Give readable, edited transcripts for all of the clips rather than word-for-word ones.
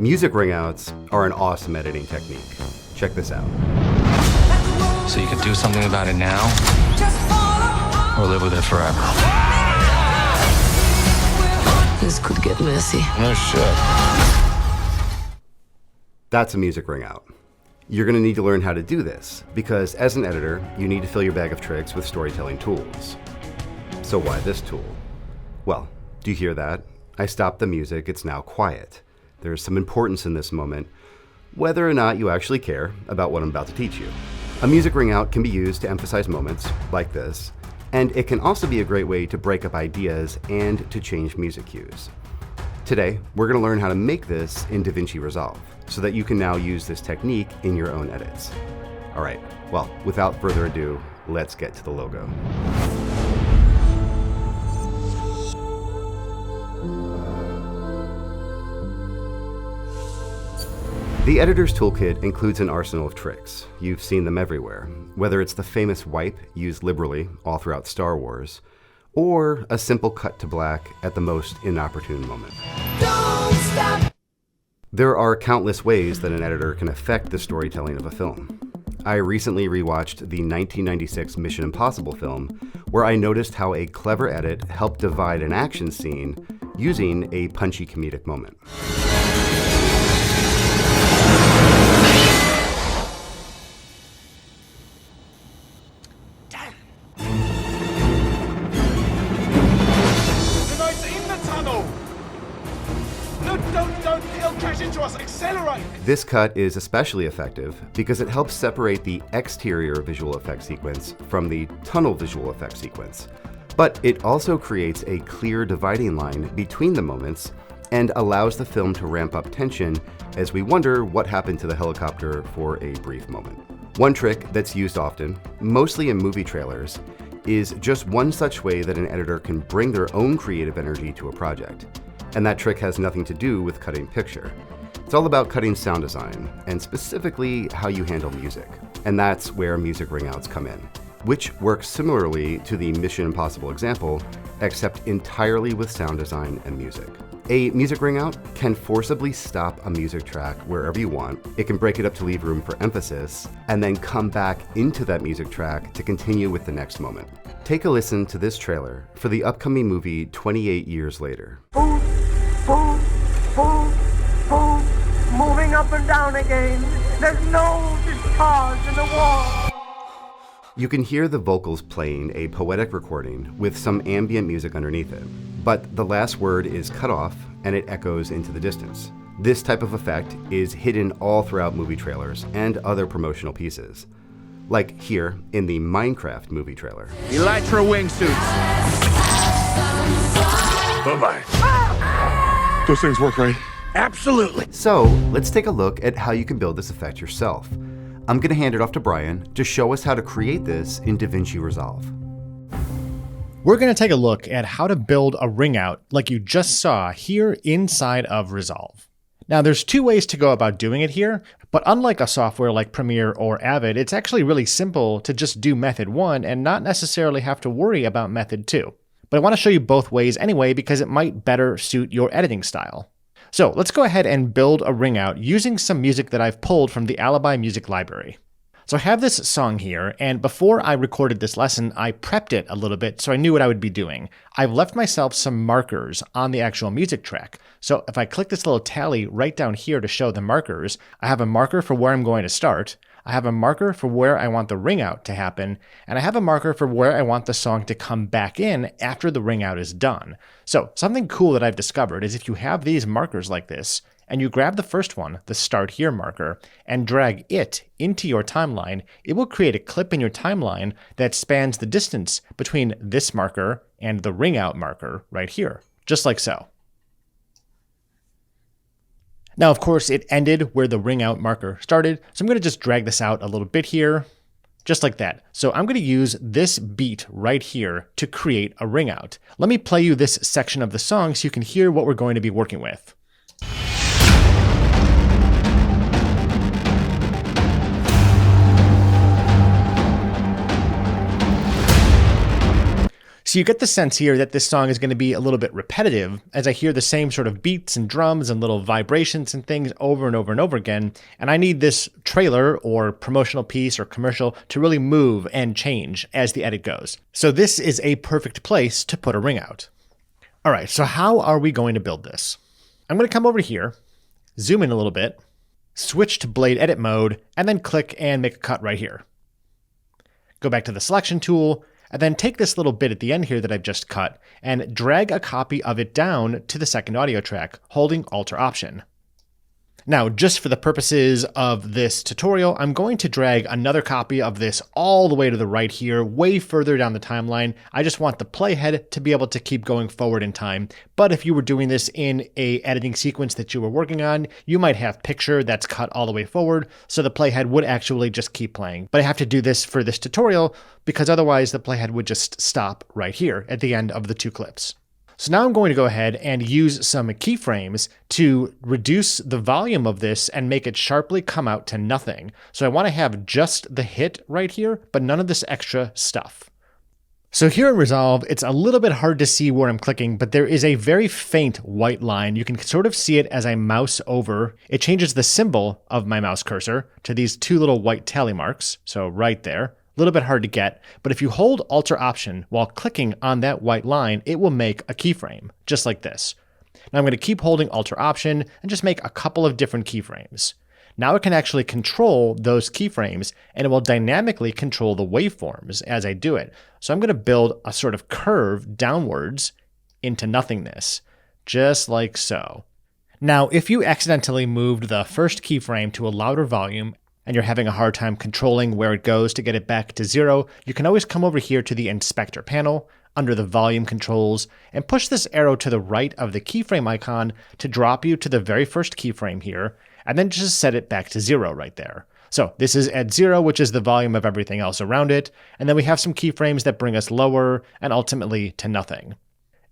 Music ringouts are an awesome editing technique. Check this out. So you can do something about it now, or live with it forever. This could get messy. No shit. That's a music ringout. You're going to need to learn how to do this, because as an editor, you need to fill your bag of tricks with storytelling tools. So why this tool? Well, do you hear that? I stopped the music, it's now quiet. There's some importance in this moment, whether or not you actually care about what I'm about to teach you. A music ringout can be used to emphasize moments like this, and it can also be a great way to break up ideas and to change music cues. Today, we're going to learn how to make this in DaVinci Resolve, so that you can now use this technique in your own edits. All right, well, without further ado, let's get to the logo. The editor's toolkit includes an arsenal of tricks. You've seen them everywhere, whether it's the famous wipe used liberally all throughout Star Wars, or a simple cut to black at the most inopportune moment. Don't stop. There are countless ways that an editor can affect the storytelling of a film. I recently rewatched the 1996 Mission Impossible film, where I noticed how a clever edit helped divide an action scene using a punchy comedic moment. This cut is especially effective because it helps separate the exterior visual effects sequence from the tunnel visual effects sequence. But it also creates a clear dividing line between the moments and allows the film to ramp up tension as we wonder what happened to the helicopter for a brief moment. One trick that's used often, mostly in movie trailers, is just one such way that an editor can bring their own creative energy to a project. And that trick has nothing to do with cutting picture. It's all about cutting sound design, and specifically how you handle music. And that's where music ringouts come in, which works similarly to the Mission Impossible example, except entirely with sound design and music. A music ringout can forcibly stop a music track wherever you want. It can break it up to leave room for emphasis, and then come back into that music track to continue with the next moment. Take a listen to this trailer for the upcoming movie 28 Years Later. Boom, boom, boom, boom, moving up and down again. There's no discharge in the wall. You can hear the vocals playing a poetic recording with some ambient music underneath it, but the last word is cut off and it echoes into the distance. This type of effect is hidden all throughout movie trailers and other promotional pieces, like here in the Minecraft movie trailer. Elytra wingsuits. Bye-bye. Ah! Those things work, right? Absolutely. So let's take a look at how you can build this effect yourself. I'm going to hand it off to Brian to show us how to create this in DaVinci Resolve. We're going to take a look at how to build a ringout like you just saw here inside of Resolve. Now there's two ways to go about doing it here, but unlike a software like Premiere or Avid, it's actually really simple to just do method 1 and not necessarily have to worry about method 2. But I want to show you both ways anyway because it might better suit your editing style. So let's go ahead and build a ringout using some music that I've pulled from the Alibi music library. So I have this song here, and before I recorded this lesson, I prepped it a little bit so I knew what I would be doing. I've left myself some markers on the actual music track. So if I click this little tally right down here to show the markers, I have a marker for where I'm going to start, I have a marker for where I want the ringout to happen, and I have a marker for where I want the song to come back in after the ringout is done. So something cool that I've discovered is if you have these markers like this, and you grab the first one, the Start Here marker, and drag it into your timeline, it will create a clip in your timeline that spans the distance between this marker and the ringout marker right here, just like so. Now, of course, it ended where the ringout marker started, so I'm going to just drag this out a little bit here, just like that. So I'm going to use this beat right here to create a ringout. Let me play you this section of the song so you can hear what we're going to be working with. So you get the sense here that this song is going to be a little bit repetitive as I hear the same sort of beats and drums and little vibrations and things over and over and over again. And I need this trailer or promotional piece or commercial to really move and change as the edit goes. So this is a perfect place to put a ring out. All right, so how are we going to build this? I'm going to come over here, zoom in a little bit, switch to blade edit mode, and then click and make a cut right here. Go back to the selection tool, and then take this little bit at the end here that I've just cut and drag a copy of it down to the second audio track, holding Alt-Option. Now, just for the purposes of this tutorial, I'm going to drag another copy of this all the way to the right here, way further down the timeline. I just want the playhead to be able to keep going forward in time. But if you were doing this in a editing sequence that you were working on, you might have picture that's cut all the way forward, so the playhead would actually just keep playing. But I have to do this for this tutorial because otherwise the playhead would just stop right here at the end of the two clips. So now I'm going to go ahead and use some keyframes to reduce the volume of this and make it sharply come out to nothing. So I want to have just the hit right here, but none of this extra stuff. So here in Resolve, it's a little bit hard to see where I'm clicking, but there is a very faint white line. You can sort of see it as I mouse over. It changes the symbol of my mouse cursor to these two little white tally marks. So right there. A little bit hard to get, but if you hold Alt-Option while clicking on that white line, it will make a keyframe, just like this. Now I'm going to keep holding Alt-Option and just make a couple of different keyframes. Now it can actually control those keyframes, and it will dynamically control the waveforms as I do it. So I'm going to build a sort of curve downwards into nothingness, just like so. Now, if you accidentally moved the first keyframe to a louder volume, and you're having a hard time controlling where it goes to get it back to 0, you can always come over here to the Inspector panel, under the Volume Controls, and push this arrow to the right of the keyframe icon to drop you to the very first keyframe here, and then just set it back to 0 right there. So this is at 0, which is the volume of everything else around it, and then we have some keyframes that bring us lower and ultimately to nothing.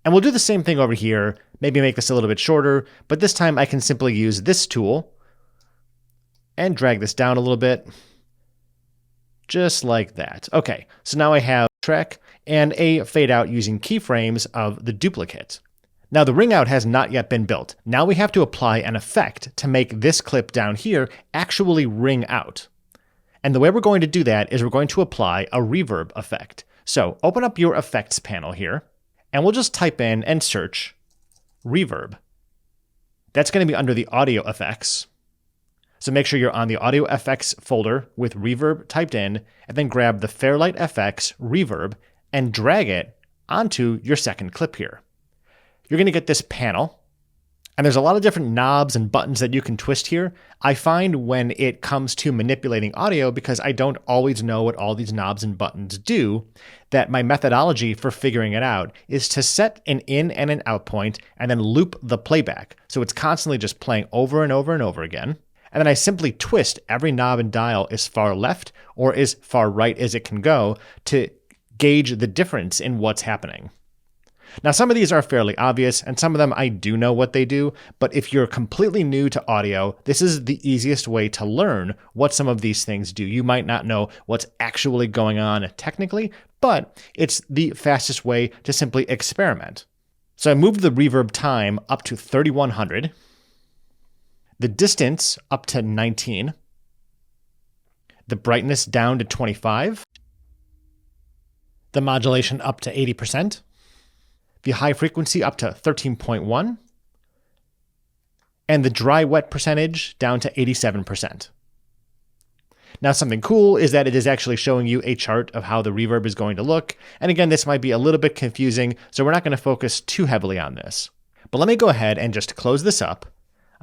And we'll do the same thing over here, maybe make this a little bit shorter, but this time I can simply use this tool, and drag this down a little bit, just like that. Okay, so now I have a track and a fade out using keyframes of the duplicate. Now the ring out has not yet been built. Now we have to apply an effect to make this clip down here actually ring out. And the way we're going to do that is we're going to apply a reverb effect. So open up your effects panel here, and we'll just type in and search reverb. That's going to be under the audio effects. So make sure you're on the Audio FX folder with reverb typed in, and then grab the Fairlight FX reverb and drag it onto your second clip here. You're going to get this panel, and there's a lot of different knobs and buttons that you can twist here. I find when it comes to manipulating audio, because I don't always know what all these knobs and buttons do, that my methodology for figuring it out is to set an in and an out point and then loop the playback. So it's constantly just playing over and over and over again. And then I simply twist every knob and dial as far left or as far right as it can go to gauge the difference in what's happening. Now, some of these are fairly obvious, and some of them I do know what they do, but if you're completely new to audio, this is the easiest way to learn what some of these things do. You might not know what's actually going on technically, but it's the fastest way to simply experiment. So I moved the reverb time up to 3100. The distance up to 19, the brightness down to 25, the modulation up to 80%, the high frequency up to 13.1, and the dry wet percentage down to 87%. Now, something cool is that it is actually showing you a chart of how the reverb is going to look, and again, this might be a little bit confusing, so we're not going to focus too heavily on this. But let me go ahead and just close this up.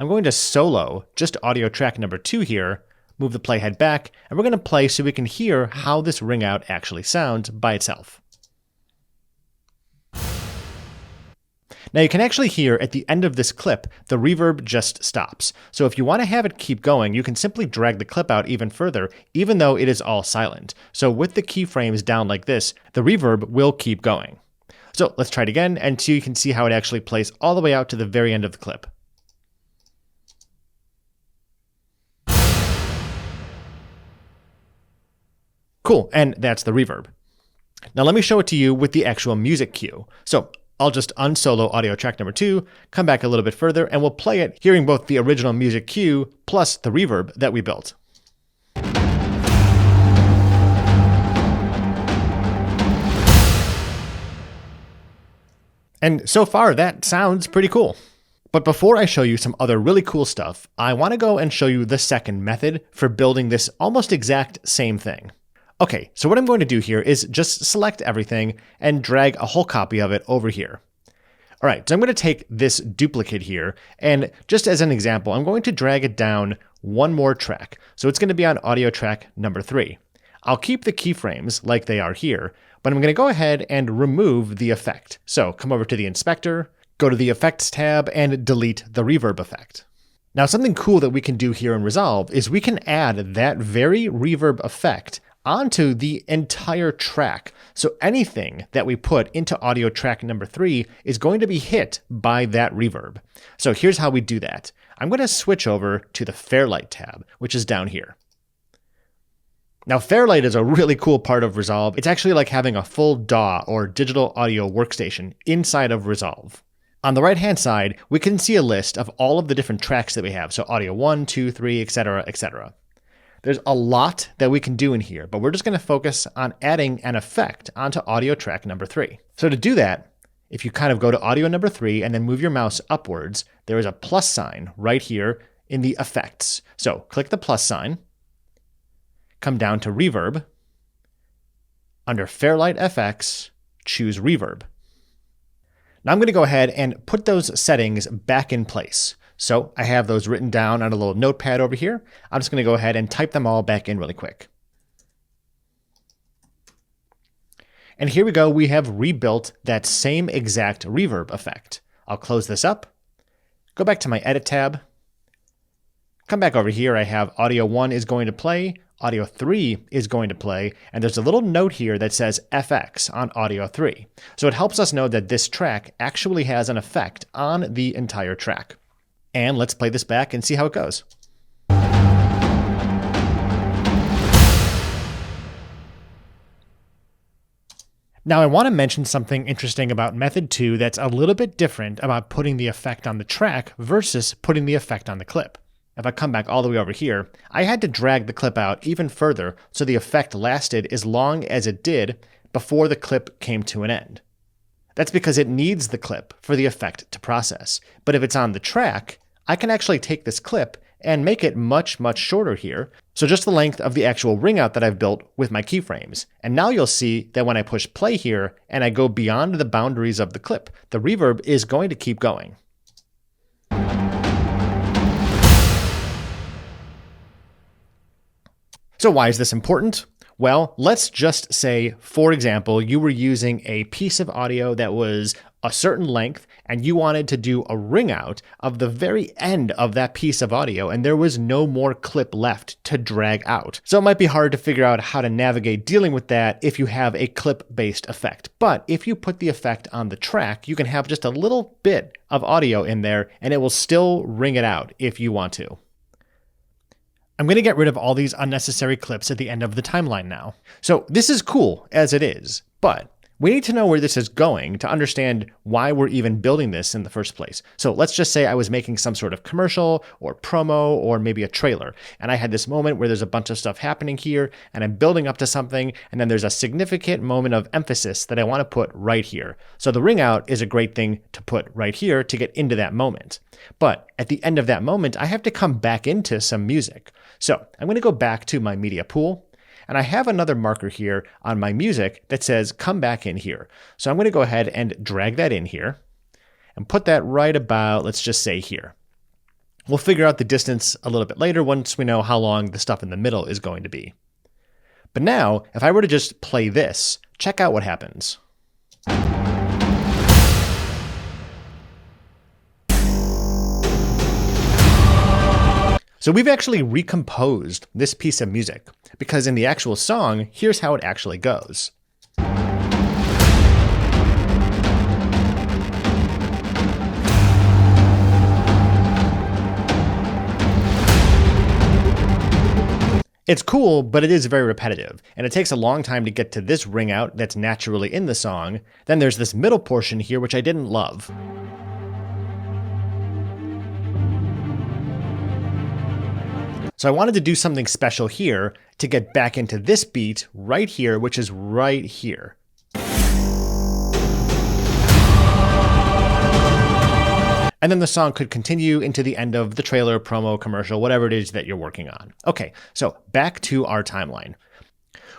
I'm going to solo just audio track number 2 here, move the playhead back, and we're going to play so we can hear how this ring out actually sounds by itself. Now you can actually hear at the end of this clip, the reverb just stops. So if you want to have it keep going, you can simply drag the clip out even further, even though it is all silent. So with the keyframes down like this, the reverb will keep going. So let's try it again, and so you can see how it actually plays all the way out to the very end of the clip. Cool, and that's the reverb. Now let me show it to you with the actual music cue. So I'll just unsolo audio track number 2, come back a little bit further, and we'll play it hearing both the original music cue plus the reverb that we built. And so far, that sounds pretty cool. But before I show you some other really cool stuff, I want to go and show you the second method for building this almost exact same thing. Okay, so what I'm going to do here is just select everything and drag a whole copy of it over here. All right, so I'm going to take this duplicate here, and just as an example, I'm going to drag it down one more track. So it's going to be on audio track number 3. I'll keep the keyframes like they are here, but I'm going to go ahead and remove the effect. So come over to the inspector, go to the effects tab, and delete the reverb effect. Now something cool that we can do here in Resolve is we can add that very reverb effect onto the entire track. So anything that we put into audio track number 3 is going to be hit by that reverb. So here's how we do that. I'm going to switch over to the Fairlight tab, which is down here. Now, Fairlight is a really cool part of Resolve. It's actually like having a full DAW or digital audio workstation inside of Resolve. On the right-hand side, we can see a list of all of the different tracks that we have. So audio 1, 2, 3, etc., etc. There's a lot that we can do in here, but we're just going to focus on adding an effect onto audio track number 3. So to do that, if you kind of go to audio number 3 and then move your mouse upwards, there is a plus sign right here in the effects. So click the plus sign. Come down to Reverb. Under Fairlight FX, choose Reverb. Now I'm going to go ahead and put those settings back in place. So I have those written down on a little notepad over here. I'm just going to go ahead and type them all back in really quick. And here we go. We have rebuilt that same exact reverb effect. I'll close this up, go back to my Edit tab, come back over here. I have audio 1 is going to play. Audio 3 is going to play, and there's a little note here that says FX on audio 3. So it helps us know that this track actually has an effect on the entire track. And let's play this back and see how it goes. Now I want to mention something interesting about method 2 that's a little bit different about putting the effect on the track versus putting the effect on the clip. If I come back all the way over here, I had to drag the clip out even further so the effect lasted as long as it did before the clip came to an end. That's because it needs the clip for the effect to process. But if it's on the track, I can actually take this clip and make it much, much shorter here. So just the length of the actual ringout that I've built with my keyframes. And now you'll see that when I push play here and I go beyond the boundaries of the clip, the reverb is going to keep going. So why is this important? Well, let's just say, for example, you were using a piece of audio that was a certain length and you wanted to do a ring out of the very end of that piece of audio and there was no more clip left to drag out. So it might be hard to figure out how to navigate dealing with that if you have a clip-based effect. But if you put the effect on the track, you can have just a little bit of audio in there and it will still ring it out if you want to. I'm going to get rid of all these unnecessary clips at the end of the timeline now. So this is cool as it is, but we need to know where this is going to understand why we're even building this in the first place. So let's just say I was making some sort of commercial or promo or maybe a trailer, and I had this moment where there's a bunch of stuff happening here and I'm building up to something, and then there's a significant moment of emphasis that I want to put right here. So the ring out is a great thing to put right here to get into that moment. But at the end of that moment, I have to come back into some music. So I'm going to go back to my media pool, and I have another marker here on my music that says come back in here. So I'm going to go ahead and drag that in here and put that right about, let's just say here. We'll figure out the distance a little bit later once we know how long the stuff in the middle is going to be. But now, if I were to just play this, check out what happens. So we've actually recomposed this piece of music, because in the actual song, here's how it actually goes. It's cool, but it is very repetitive, and it takes a long time to get to this ring out that's naturally in the song. Then there's this middle portion here, which I didn't love. So I wanted to do something special here to get back into this beat right here, which is right here. And then the song could continue into the end of the trailer, promo, commercial, whatever it is that you're working on. Okay, so back to our timeline.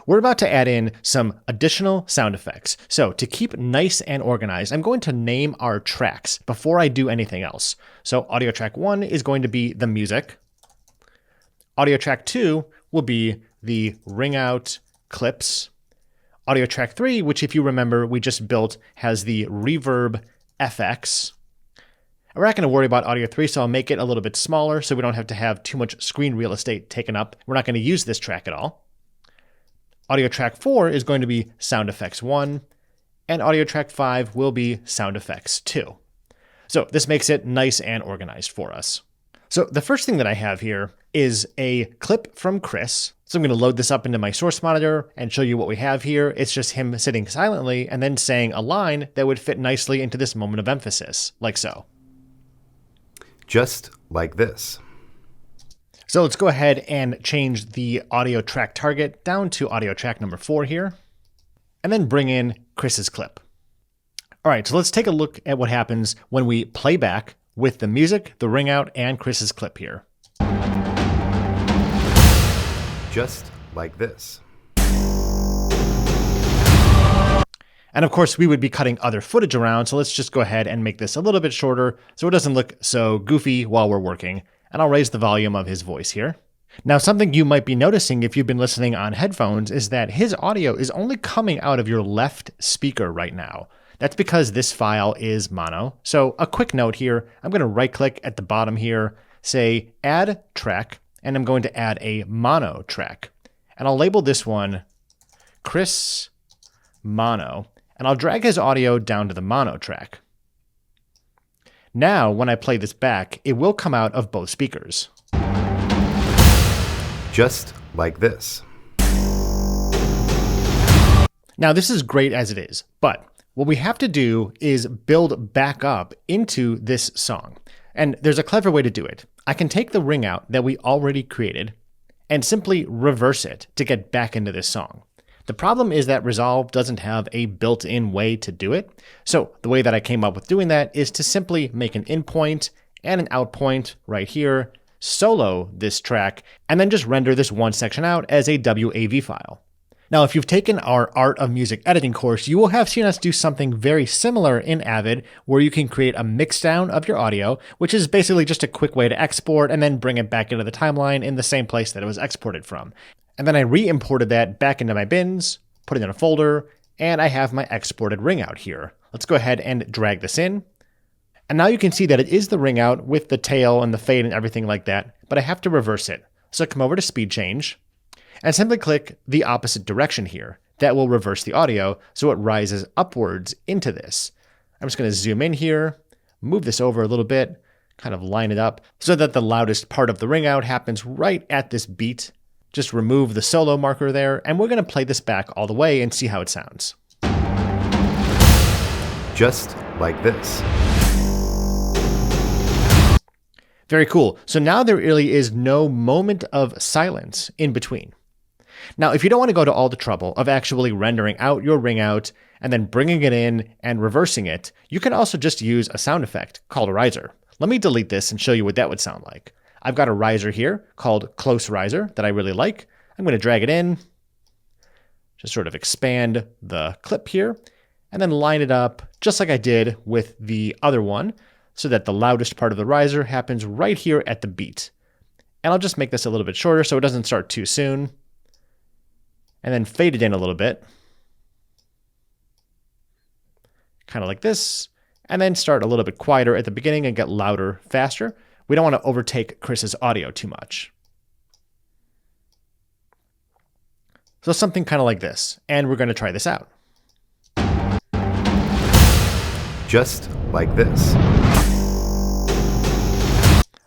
We're about to add in some additional sound effects. So to keep nice and organized, I'm going to name our tracks before I do anything else. So audio track 1 is going to be the music. Audio track 2 will be the ring out clips. Audio track 3, which if you remember we just built, has the reverb FX. We're not going to worry about audio 3, so I'll make it a little bit smaller so we don't have to have too much screen real estate taken up. We're not going to use this track at all. Audio track 4 is going to be sound effects 1, and audio track 5 will be sound effects 2. So this makes it nice and organized for us. So the first thing that I have here is a clip from Chris. So I'm going to load this up into my source monitor and show you what we have here. It's just him sitting silently and then saying a line that would fit nicely into this moment of emphasis, like so. Just like this. So let's go ahead and change the audio track target down to audio track number 4 here, and then bring in Chris's clip. All right, so let's take a look at what happens when we play back with the music, the ring out, and Chris's clip here. Just like this. And of course, we would be cutting other footage around, so let's just go ahead and make this a little bit shorter so it doesn't look so goofy while we're working. And I'll raise the volume of his voice here. Now, something you might be noticing if you've been listening on headphones is that his audio is only coming out of your left speaker right now. That's because this file is mono. So a quick note here, I'm going to right click at the bottom here, say add track, and I'm going to add a mono track. And I'll label this one Chris Mono, and I'll drag his audio down to the mono track. Now, when I play this back, it will come out of both speakers. Just like this. Now, this is great as it is, but what we have to do is build back up into this song. And there's a clever way to do it. I can take the ring out that we already created and simply reverse it to get back into this song. The problem is that Resolve doesn't have a built-in way to do it. So the way that I came up with doing that is to simply make an in point and an out point right here, solo this track, and then just render this one section out as a WAV file. Now, if you've taken our Art of Music Editing course, you will have seen us do something very similar in Avid, where you can create a mixdown of your audio, which is basically just a quick way to export and then bring it back into the timeline in the same place that it was exported from. And then I re-imported that back into my bins, put it in a folder, and I have my exported ring out here. Let's go ahead and drag this in. And now you can see that it is the ring out with the tail and the fade and everything like that, but I have to reverse it. So come over to speed change and simply click the opposite direction here. That will reverse the audio so it rises upwards into this. I'm just going to zoom in here, move this over a little bit, kind of line it up so that the loudest part of the ring out happens right at this beat. Just remove the solo marker there, and we're going to play this back all the way and see how it sounds. Just like this. Very cool. So now there really is no moment of silence in between. Now, if you don't want to go to all the trouble of actually rendering out your ring out and then bringing it in and reversing it, you can also just use a sound effect called a riser. Let me delete this and show you what that would sound like. I've got a riser here called Close Riser that I really like. I'm going to drag it in, just sort of expand the clip here, and then line it up just like I did with the other one so that the loudest part of the riser happens right here at the beat. And I'll just make this a little bit shorter so it doesn't start too soon, and then fade it in a little bit, kind of like this, and then start a little bit quieter at the beginning and get louder faster. We don't want to overtake Chris's audio too much. So something kind of like this, and we're going to try this out. Just like this.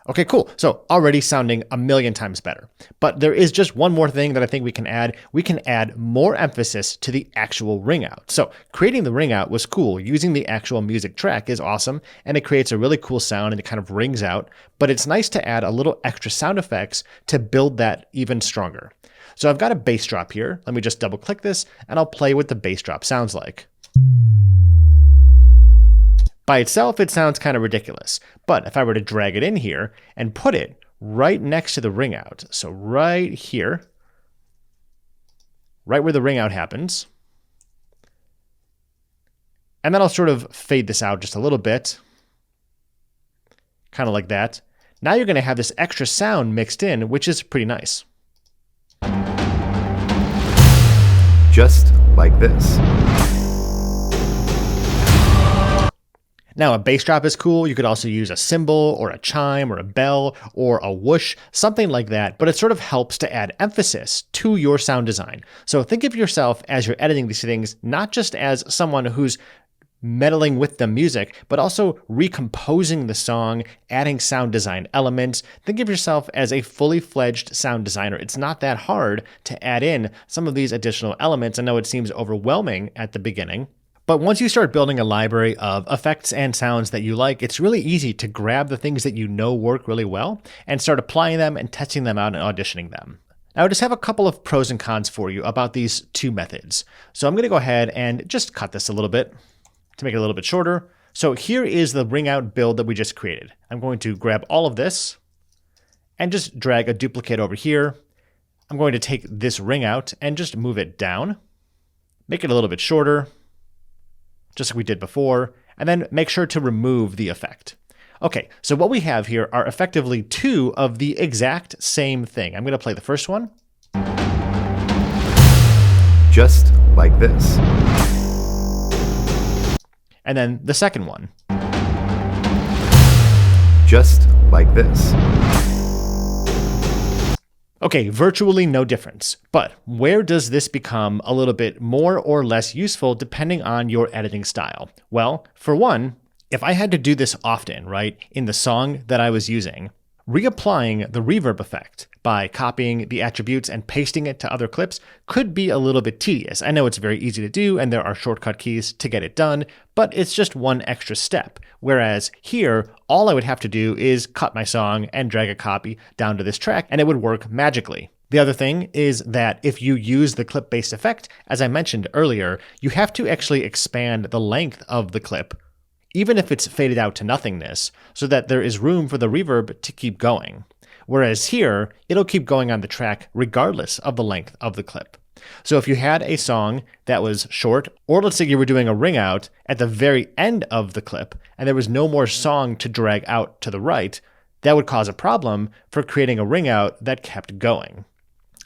Okay, cool. So already sounding a million times better. But there is just one more thing that I think we can add. We can add more emphasis to the actual ring out. So creating the ring out was cool. Using the actual music track is awesome, and it creates a really cool sound and it kind of rings out. But it's nice to add a little extra sound effects to build that even stronger. So I've got a bass drop here. Let me just double click this and I'll play what the bass drop sounds like. By itself, it sounds kind of ridiculous, but if I were to drag it in here and put it right next to the ring out, so right here, right where the ring out happens, and then I'll sort of fade this out just a little bit, kind of like that. Now you're going to have this extra sound mixed in, which is pretty nice. Just like this. Now, a bass drop is cool. You could also use a cymbal or a chime or a bell or a whoosh, something like that, but it sort of helps to add emphasis to your sound design. So think of yourself as you're editing these things, not just as someone who's meddling with the music, but also recomposing the song, adding sound design elements. Think of yourself as a fully fledged sound designer. It's not that hard to add in some of these additional elements. I know it seems overwhelming at the beginning, but once you start building a library of effects and sounds that you like, it's really easy to grab the things that you know work really well and start applying them and testing them out and auditioning them. Now, I just have a couple of pros and cons for you about these two methods. So I'm going to go ahead and just cut this a little bit to make it a little bit shorter. So here is the ring out build that we just created. I'm going to grab all of this and just drag a duplicate over here. I'm going to take this ring out and just move it down, make it a little bit shorter, just like we did before, and then make sure to remove the effect. Okay, so what we have here are effectively two of the exact same thing. I'm going to play the first one. Just like this. And then the second one. Just like this. Okay, virtually no difference, but where does this become a little bit more or less useful depending on your editing style? Well, for one, if I had to do this often, right, in the song that I was using, reapplying the reverb effect by copying the attributes and pasting it to other clips could be a little bit tedious. I know it's very easy to do and there are shortcut keys to get it done, but it's just one extra step. Whereas here, all I would have to do is cut my song and drag a copy down to this track and it would work magically. The other thing is that if you use the clip-based effect, as I mentioned earlier, you have to actually expand the length of the clip, even if it's faded out to nothingness, so that there is room for the reverb to keep going. Whereas here, it'll keep going on the track regardless of the length of the clip. So if you had a song that was short, or let's say you were doing a ring out at the very end of the clip, and there was no more song to drag out to the right, that would cause a problem for creating a ring out that kept going.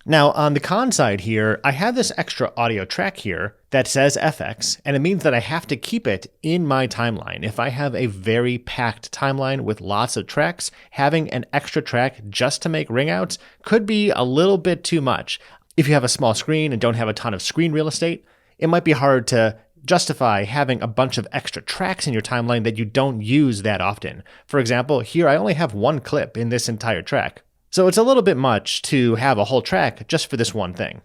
Now, on the con side here, I have this extra audio track here that says FX, and it means that I have to keep it in my timeline. If I have a very packed timeline with lots of tracks, having an extra track just to make ringouts could be a little bit too much. If you have a small screen and don't have a ton of screen real estate, it might be hard to justify having a bunch of extra tracks in your timeline that you don't use that often. For example, here I only have one clip in this entire track. So it's a little bit much to have a whole track just for this one thing.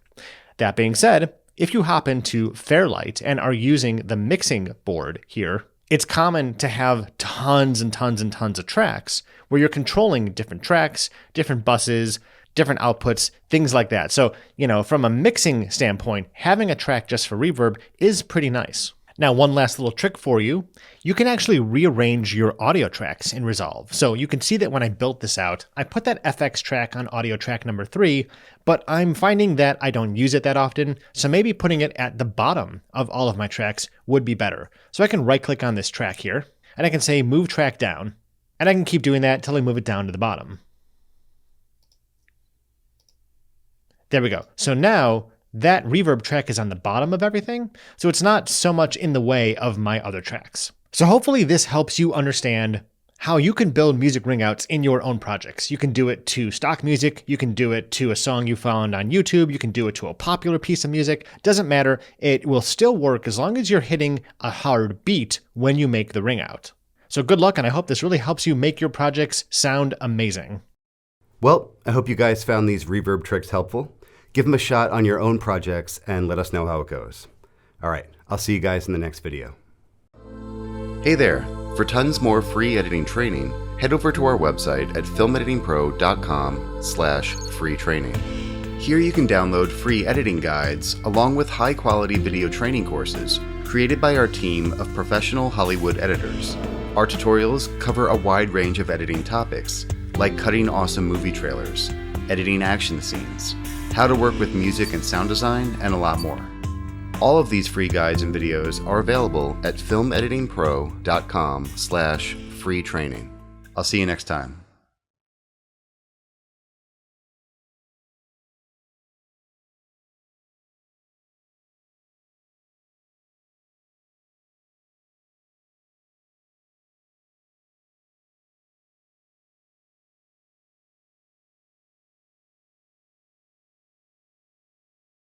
That being said, if you hop into Fairlight and are using the mixing board here, it's common to have tons and tons and tons of tracks where you're controlling different tracks, different buses, different outputs, things like that. So, from a mixing standpoint, having a track just for reverb is pretty nice. Now, one last little trick for you. You can actually rearrange your audio tracks in Resolve. So you can see that when I built this out, I put that FX track on audio track number 3, but I'm finding that I don't use it that often. So maybe putting it at the bottom of all of my tracks would be better. So I can right click on this track here and I can say move track down, and I can keep doing that until I move it down to the bottom. There we go. So now that reverb track is on the bottom of everything, so it's not so much in the way of my other tracks. So hopefully this helps you understand how you can build music ringouts in your own projects. You can do it to stock music, you can do it to a song you found on YouTube, you can do it to a popular piece of music, doesn't matter, it will still work as long as you're hitting a hard beat when you make the ringout. So good luck, and I hope this really helps you make your projects sound amazing. Well, I hope you guys found these reverb tricks helpful. Give them a shot on your own projects and let us know how it goes. All right, I'll see you guys in the next video. Hey there. For tons more free editing training, head over to our website at filmeditingpro.com/free training. Here you can download free editing guides along with high-quality video training courses created by our team of professional Hollywood editors. Our tutorials cover a wide range of editing topics, like cutting awesome movie trailers, editing action scenes, how to work with music and sound design, and a lot more. All of these free guides and videos are available at filmeditingpro.com/free training. I'll see you next time.